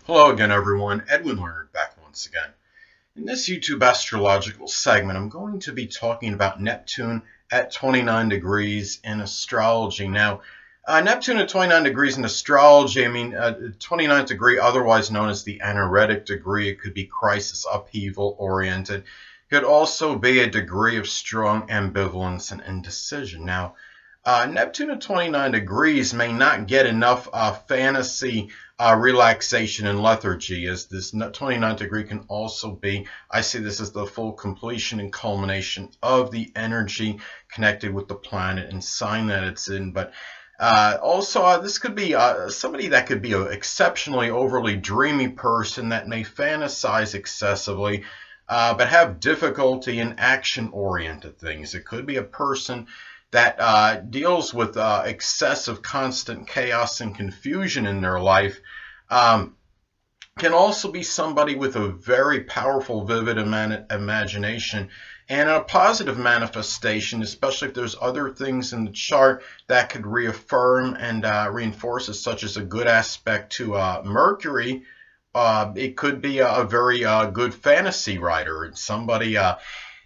Hello again, everyone. Edwin Learnard back once again. In this YouTube astrological segment, I'm going to be talking about Neptune at 29 degrees in astrology. Now, Neptune at 29 degrees in astrology, 29th degree, otherwise known as the anaretic degree. It could be crisis upheaval oriented. Could also be a degree of strong ambivalence and indecision. Now, Neptune at 29 degrees may not get enough fantasy relaxation and lethargy, as this 29th degree can also be, I see this as the full completion and culmination of the energy connected with the planet and sign that it's in. But also, this could be somebody that could be an exceptionally overly dreamy person that may fantasize excessively, but have difficulty in action-oriented things. It could be a person that deals with excessive constant chaos and confusion in their life. Can also be somebody with a very powerful, vivid imagination and a positive manifestation, especially if there's other things in the chart that could reaffirm and reinforce it, such as a good aspect to Mercury. It could be a very good fantasy writer.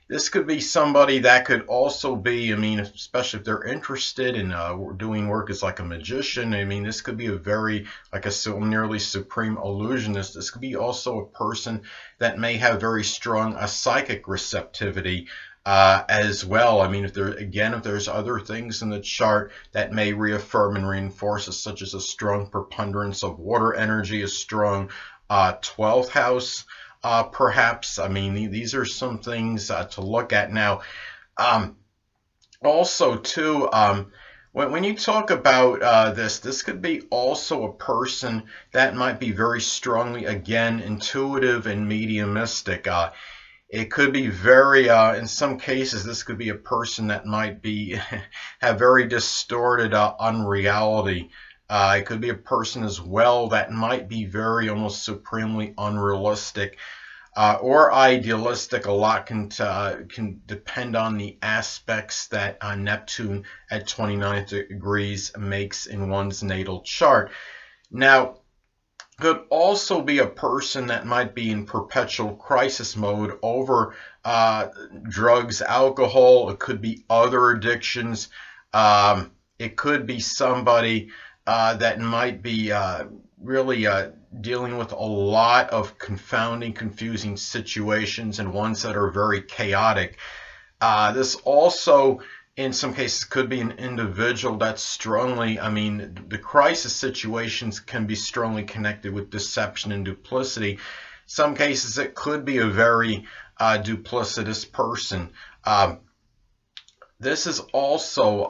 This could be somebody that could also be, especially if they're interested in doing work as like a magician. This could be a very, like a nearly supreme illusionist. This could be also a person that may have very strong psychic receptivity as well. If there's other things in the chart that may reaffirm and reinforce it, such as a strong preponderance of water energy, a strong 12th house. Perhaps, these are some things to look at. Now, also, too, when you talk about this could be also a person that might be very strongly, again, intuitive and mediumistic. It could be very, in some cases, this could be a person that might be have very distorted unreality. It could be a person as well that might be very almost supremely unrealistic or idealistic. A lot can depend on the aspects that Neptune at 29 degrees makes in one's natal chart. Now, could also be a person that might be in perpetual crisis mode over drugs, alcohol. It could be other addictions. It could be somebody that might be really dealing with a lot of confounding, confusing situations and ones that are very chaotic. This also, in some cases, could be an individual that's strongly, the crisis situations can be strongly connected with deception and duplicity. Some cases, it could be a very duplicitous person. This is also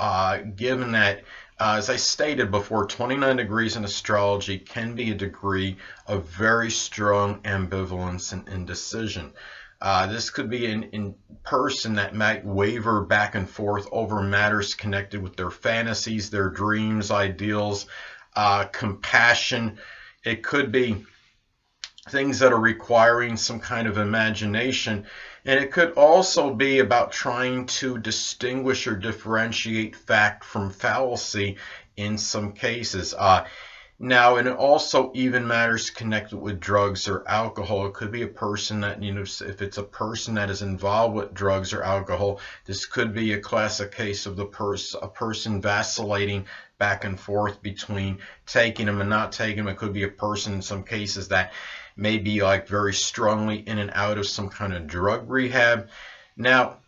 given that, as I stated before, 29 degrees in astrology can be a degree of very strong ambivalence and indecision. This could be in person that might waver back and forth over matters connected with their fantasies, their dreams, ideals, compassion. It could be things that are requiring some kind of imagination. And it could also be about trying to distinguish or differentiate fact from fallacy in some cases. Now, and it also even matters connected with drugs or alcohol. It could be a person that, if it's a person that is involved with drugs or alcohol, this could be a classic case of a person vacillating back and forth between taking them and not taking them. It could be a person in some cases that may be like very strongly in and out of some kind of drug rehab. Now,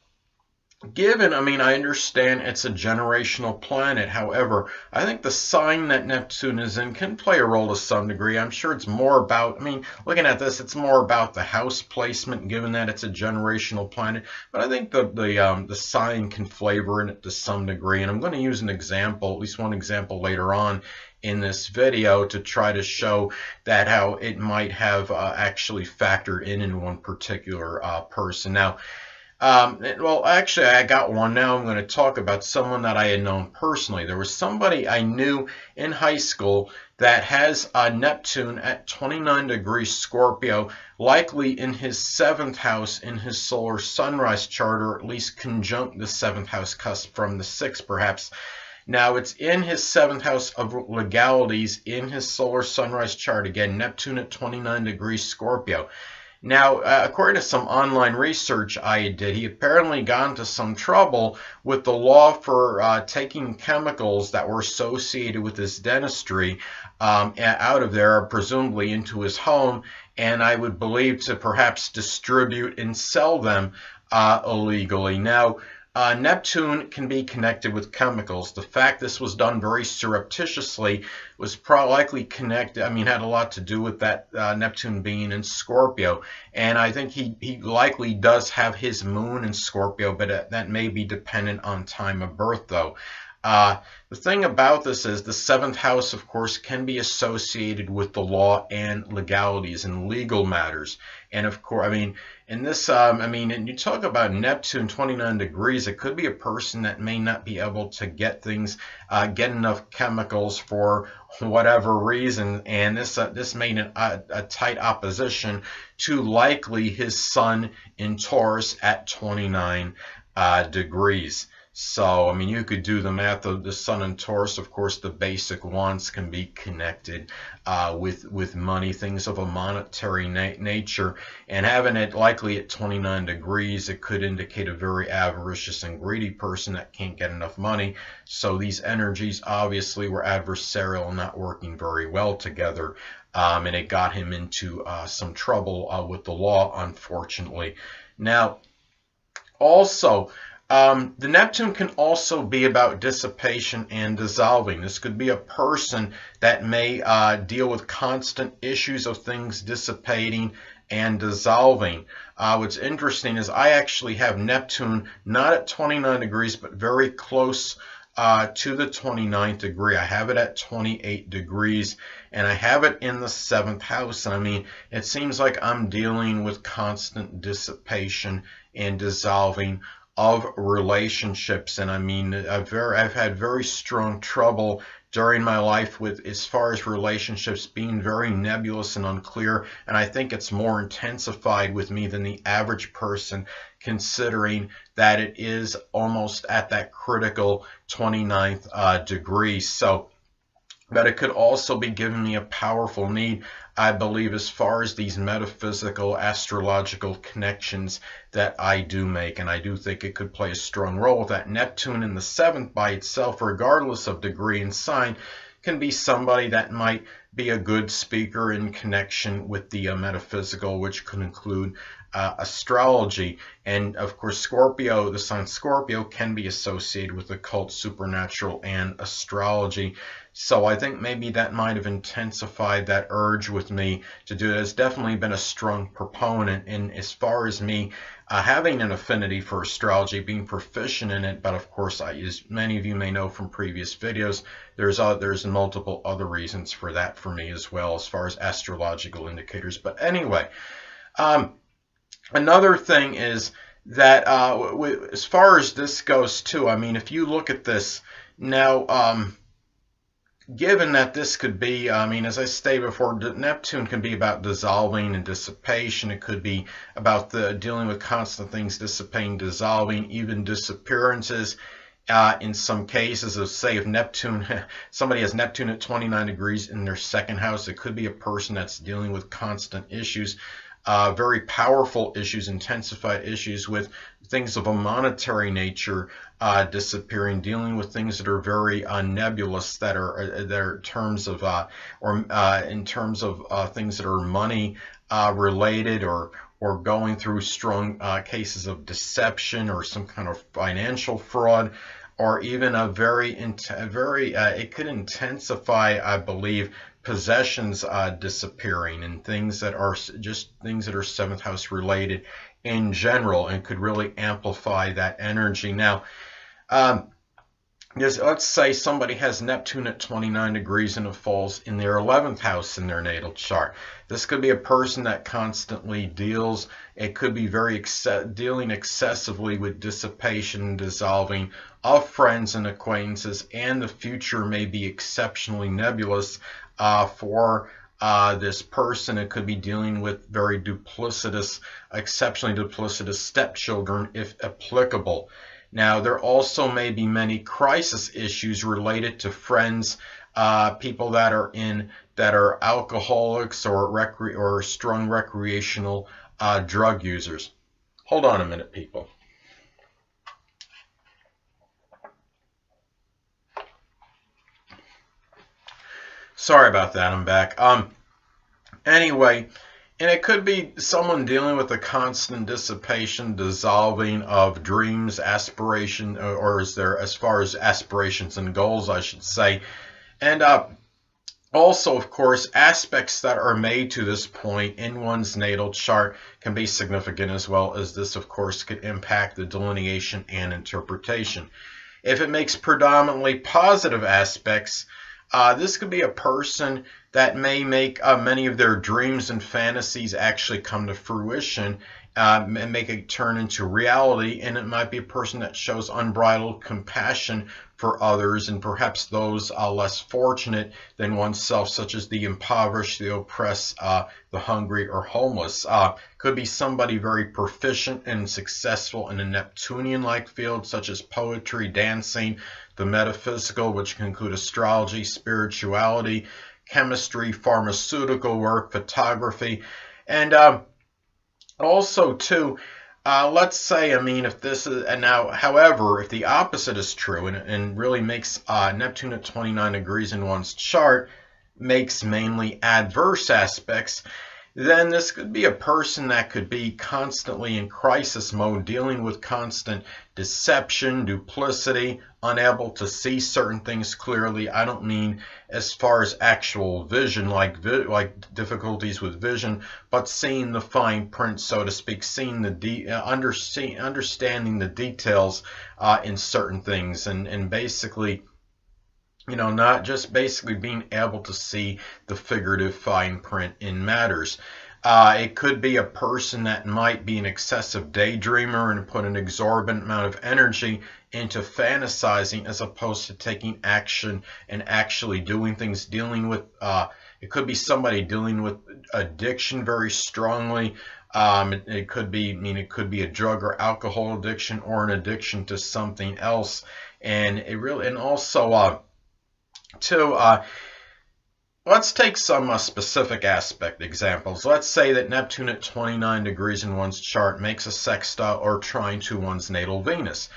given, I understand it's a generational planet. However, I think the sign that Neptune is in can play a role to some degree. I'm sure it's more about, looking at this, it's more about the house placement, given that it's a generational planet. But I think the sign can flavor in it to some degree. And I'm going to use an example, at least one example later on in this video, to try to show that how it might have actually factored in one particular person. Now, well, actually, I got one. Now I'm going to talk about someone that I had known personally. There was somebody I knew in high school that has Neptune at 29 degrees Scorpio, likely in his 7th house in his solar sunrise chart, or at least conjunct the 7th house cusp from the 6th, perhaps. Now, it's in his 7th house of legalities in his solar sunrise chart. Again, Neptune at 29 degrees Scorpio. Now, according to some online research I did, he apparently got into some trouble with the law for taking chemicals that were associated with his dentistry out of there, presumably into his home, and I would believe to perhaps distribute and sell them illegally. Now, Neptune can be connected with chemicals. The fact this was done very surreptitiously was likely connected, had a lot to do with that Neptune being in Scorpio. And I think he likely does have his moon in Scorpio, but that may be dependent on time of birth, though. The thing about this is the 7th house, of course, can be associated with the law and legalities and legal matters. And of course, in this, and you talk about Neptune 29 degrees, it could be a person that may not be able to get things, get enough chemicals for whatever reason. And this made a tight opposition to likely his sun in Taurus at 29 degrees. So, you could do the math of the sun and Taurus. Of course, the basic wants can be connected with money, things of a monetary nature. And having it likely at 29 degrees, it could indicate a very avaricious and greedy person that can't get enough money. So these energies obviously were adversarial and not working very well together. And it got him into some trouble with the law, unfortunately. Now, also, the Neptune can also be about dissipation and dissolving. This could be a person that may deal with constant issues of things dissipating and dissolving. What's interesting is I actually have Neptune not at 29 degrees, but very close to the 29th degree. I have it at 28 degrees, and I have it in the 7th house. And it seems like I'm dealing with constant dissipation and dissolving of relationships. And I've had very strong trouble during my life with, as far as relationships being very nebulous and unclear, and I think it's more intensified with me than the average person, considering that it is almost at that critical 29th degree. So, but it could also be giving me a powerful need, I believe, as far as these metaphysical, astrological connections that I do make. And I do think it could play a strong role with that. Neptune in the 7th by itself, regardless of degree and sign, can be somebody that might be a good speaker in connection with the metaphysical, which could include astrology. And of course, Scorpio, the sign Scorpio, can be associated with occult, supernatural, and astrology. So I think maybe that might have intensified that urge with me to do it. It's definitely been a strong proponent. And as far as me having an affinity for astrology, being proficient in it, but of course, as many of you may know from previous videos, there's multiple other reasons for that for me as well, as far as astrological indicators. But anyway, another thing is that as far as this goes too, if you look at this now, given that this could be, as I stated before, Neptune can be about dissolving and dissipation. It could be about dealing with constant things dissipating, dissolving, even disappearances. In some cases, of say if Neptune, somebody has Neptune at 29 degrees in their 2nd house, it could be a person that's dealing with constant issues, very powerful issues, intensified issues with things of a monetary nature disappearing, dealing with things that are very nebulous, that are in terms of in terms of things that are money related, or going through strong cases of deception or some kind of financial fraud, or even a it could intensify, I believe, possessions disappearing, and things that are just things that are 7th house related in general, and could really amplify that energy. Now, let's say somebody has Neptune at 29 degrees and it falls in their 11th house in their natal chart. This could be a person that constantly deals, it could be dealing excessively with dissipation and dissolving of friends and acquaintances, and the future may be exceptionally nebulous for this person. It could be dealing with very duplicitous, exceptionally duplicitous stepchildren, if applicable. Now, there also may be many crisis issues related to friends, people that are alcoholics or strong recreational drug users. Hold on a minute, people. Sorry about that. I'm back. Anyway, and it could be someone dealing with a constant dissipation, dissolving of dreams, aspiration, or is there as far as aspirations and goals, I should say. And also, of course, aspects that are made to this point in one's natal chart can be significant, as well as this, of course, could impact the delineation and interpretation. If it makes predominantly positive aspects, this could be a person that may make many of their dreams and fantasies actually come to fruition and make it turn into reality. And it might be a person that shows unbridled compassion for others and perhaps those less fortunate than oneself, such as the impoverished, the oppressed, the hungry, or homeless. Could be somebody very proficient and successful in a Neptunian-like field, such as poetry, dancing, the metaphysical, which can include astrology, spirituality, chemistry, pharmaceutical work, photography, and also too, let's say, I mean, if this is, and now, however, if the opposite is true and really makes Neptune at 29 degrees in one's chart, makes mainly adverse aspects, then this could be a person that could be constantly in crisis mode, dealing with constant deception, duplicity, unable to see certain things clearly. I don't mean as far as actual vision, like difficulties with vision, but seeing the fine print, so to speak, seeing the understanding the details in certain things, and basically, you know, not just basically being able to see the figurative fine print in matters. It could be a person that might be an excessive daydreamer and put an exorbitant amount of energy into fantasizing as opposed to taking action and actually doing things, dealing with, it could be somebody dealing with addiction very strongly. It could be, it could be a drug or alcohol addiction or an addiction to something else. And it really, and also, let's take some specific aspect examples. Let's say that Neptune at 29 degrees in one's chart makes a sextile or trine to one's natal Venus.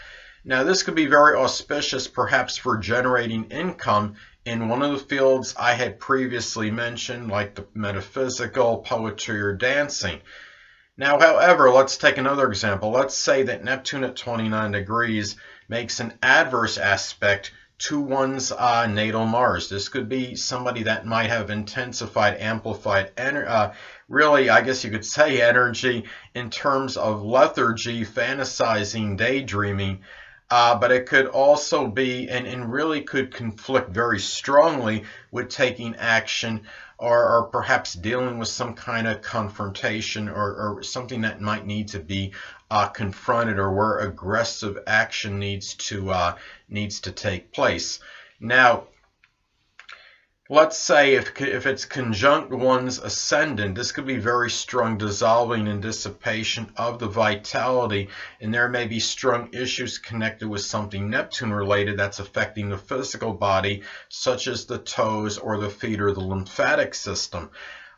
Now, this could be very auspicious, perhaps for generating income in one of the fields I had previously mentioned, like the metaphysical, poetry, or dancing. Now, however, let's take another example. Let's say that Neptune at 29 degrees makes an adverse aspect to one's natal Mars. This could be somebody that might have intensified, amplified, really, I guess you could say, energy in terms of lethargy, fantasizing, daydreaming. But it could also be, and really could conflict very strongly with taking action, or perhaps dealing with some kind of confrontation, or something that might need to be confronted, or where aggressive action needs to take place. Now, let's say if it's conjunct one's ascendant, this could be very strong dissolving and dissipation of the vitality, and there may be strong issues connected with something Neptune related that's affecting the physical body, such as the toes or the feet or the lymphatic system.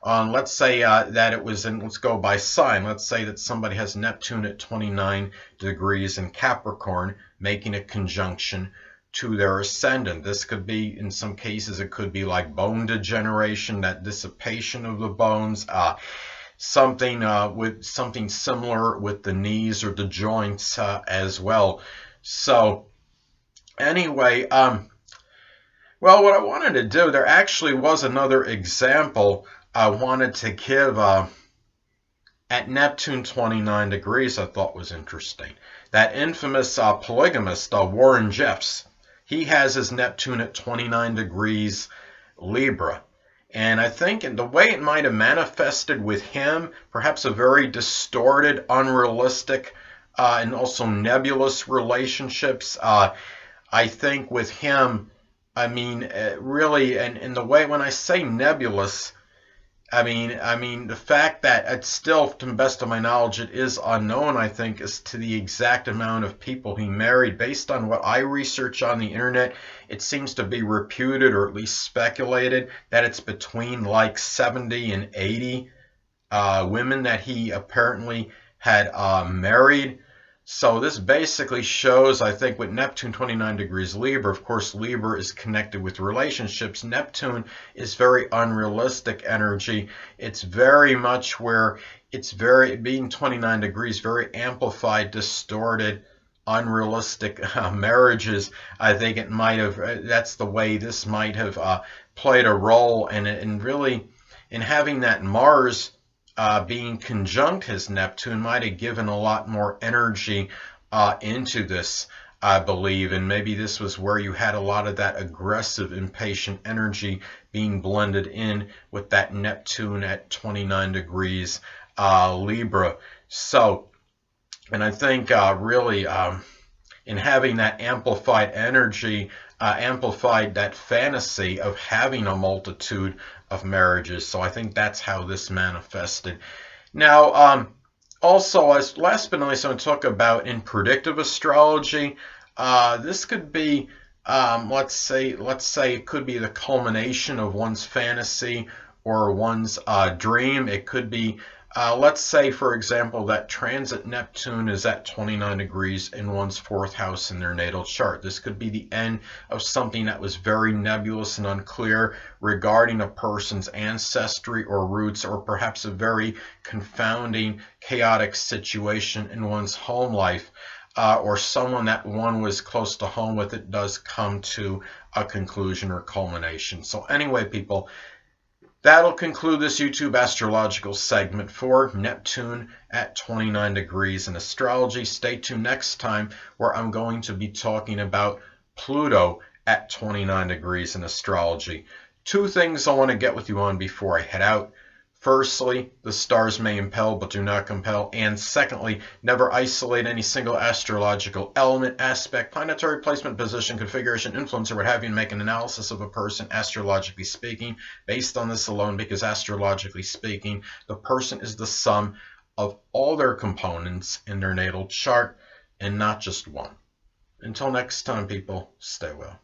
Let's say that it was in, let's go by sign. Let's say that somebody has Neptune at 29 degrees in Capricorn, making a conjunction to their ascendant. This could be, in some cases, it could be like bone degeneration, that dissipation of the bones, something with something similar with the knees or the joints as well. So anyway, well, what I wanted to do, there actually was another example I wanted to give at Neptune 29 degrees I thought was interesting. That infamous polygamist, Warren Jeffs, he has his Neptune at 29 degrees Libra. And I think in the way it might have manifested with him, perhaps a very distorted, unrealistic, and also nebulous relationships. I think with him, I mean, really, and in the way, when I say nebulous, the fact that it's still, to the best of my knowledge, it is unknown, I think, as to the exact amount of people he married. Based on what I research on the internet, it seems to be reputed, or at least speculated, that it's between like 70 and 80 women that he apparently had married. So this basically shows, I think, with Neptune 29 degrees Libra, of course, Libra is connected with relationships. Neptune is very unrealistic energy. It's very much where it's very, being 29 degrees, very amplified, distorted, unrealistic marriages. I think it might have, that's the way this might have played a role in really, in having that Mars being conjunct his Neptune might have given a lot more energy into this, I believe. And maybe this was where you had a lot of that aggressive, impatient energy being blended in with that Neptune at 29 degrees Libra. So, and I think really in having that amplified energy, amplified that fantasy of having a multitude of marriages. So I think that's how this manifested. Now, also, as last but not least, I'm going to talk about in predictive astrology. This could be, let's say it could be the culmination of one's fantasy or one's dream. It could be, let's say, for example, that transit Neptune is at 29 degrees in one's 4th house in their natal chart. This could be the end of something that was very nebulous and unclear regarding a person's ancestry or roots, or perhaps a very confounding, chaotic situation in one's home life, or someone that one was close to home with. It does come to a conclusion or culmination. So anyway, people, that'll conclude this YouTube astrological segment for Neptune at 29 degrees in astrology. Stay tuned next time, where I'm going to be talking about Pluto at 29 degrees in astrology. Two things I want to get with you on before I head out. Firstly, the stars may impel but do not compel. And secondly, never isolate any single astrological element, aspect, planetary placement, position, configuration, influence, or what have you, and make an analysis of a person, astrologically speaking, based on this alone, because astrologically speaking, the person is the sum of all their components in their natal chart and not just one. Until next time, people, stay well.